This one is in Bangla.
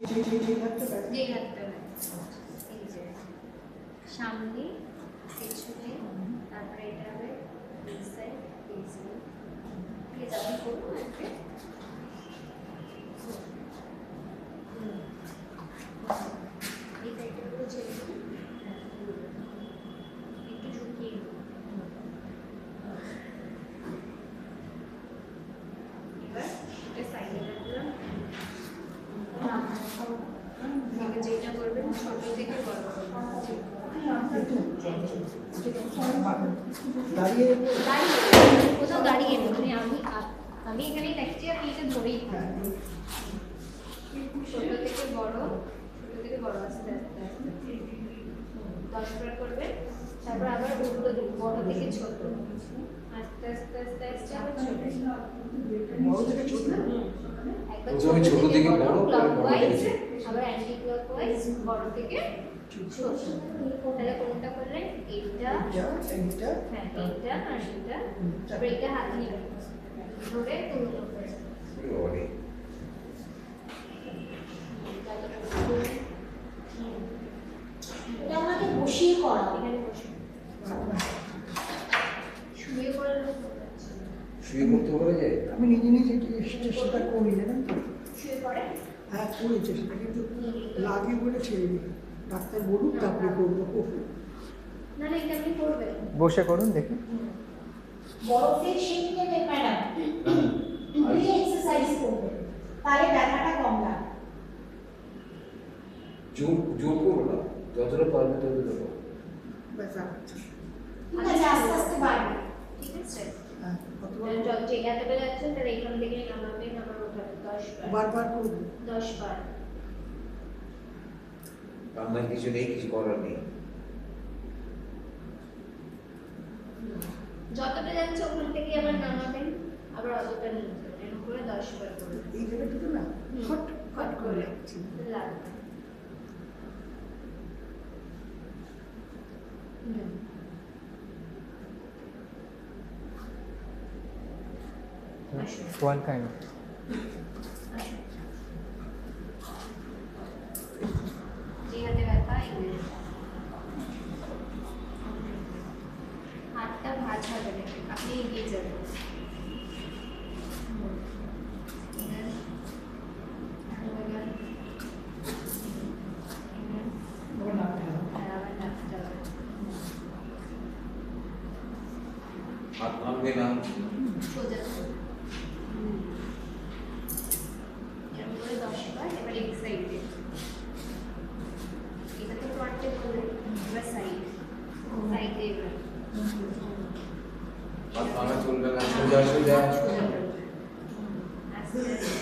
যেই হাতটা এই যে সামনে পেছনে, তারপরে এটা হবে এই সাইড এই সাইড, প্লিজ আপনি করুন আজকে। এই সাইডটা পুরো ছেড়ে দিন, একটু ঝুঁকিয়ে দিন। এবার এটা সাইডে রাখলাম। যেটা করবেন ছোট থেকে বড় কোথাও দাঁড়িয়ে নেই, আমি এখানেই দেখছি, আপনি এটা ধরেই ছোট থেকে বড়, ছোট থেকে বড় আস্তে আস্তে আস্তে 10 বার করবেন। তারপর আবার উল্টো দিক, বড় থেকে ছোট, আস্তে আস্তে আস্তে আস্তে আবার ছোট, বড় থেকে ছোট, একবার ছোট থেকে বড় ক্লকওয়াইজ, আবার অ্যান্টি ক্লকওয়াইজ, বড় থেকে ছোট। তাহলে কোনটা করলেন? এইটা, হ্যাঁ এইটা আর এইটা, তারপর এটা হাত নিয়ে ধরে তুলুন। এটা আমাকে বসিয়ে করা, এখানে বসে শুয়ে করলে শুয়ে করতে পারা যায়? আমি নিজে নিজে চেষ্টা করি, জানেন তো? শুয়ে করে হ্যাঁ করেছে, সেটা কিন্তু লাগে বলে ছেড়ে দিই। ডাক্তার বলুক তারপরে করবো। না না, এটা আপনি করবেন, বসে করুন দেখি। বরফের শেক নেবে ম্যাডাম, দিয়ে এক্সারসাইজ করবেন, তাহলে ব্যথাটা কম লাগবে। জোর করবো না, যতটা পারবে ততটা করবো। ব্যথা হচ্ছে। ঠিক আছে, আস্তে আস্তে বাড়বে। ঠিক আছে? হ্যাঁ, কতবার যে এতটা যাচ্ছেন তাহলে এখান থেকে নামাবেন, আবার ওঠাবেন 10 বার, বারবার করবো। 10 বার। কান্নার কিছু নেই, কিছু করার নেই। যতটা যাচ্ছে ওখান থেকে আবার নামাবেন, আবার অতটা নিয়ে যাবেন, এরকম করে 10 বার করবেন। এই জায়গাটুকু না ফট ফট করে লাগছে। লাগবে। আসুন। One kind of. যে হাতে ব্যথা এগিয়ে যান। হাতটা ভাঁজ হবে না, আপনি এগিয়ে যাবেন। হাত ভাঙবে না। সোজা এরকম করে 10 বার। এবার এক সাইডে, এটা তো ফ্রন্টে করলেন, এবার সাইডে এবার হাত ভাঙা চলবে না, সোজা সোজা। আস্তে আস্তে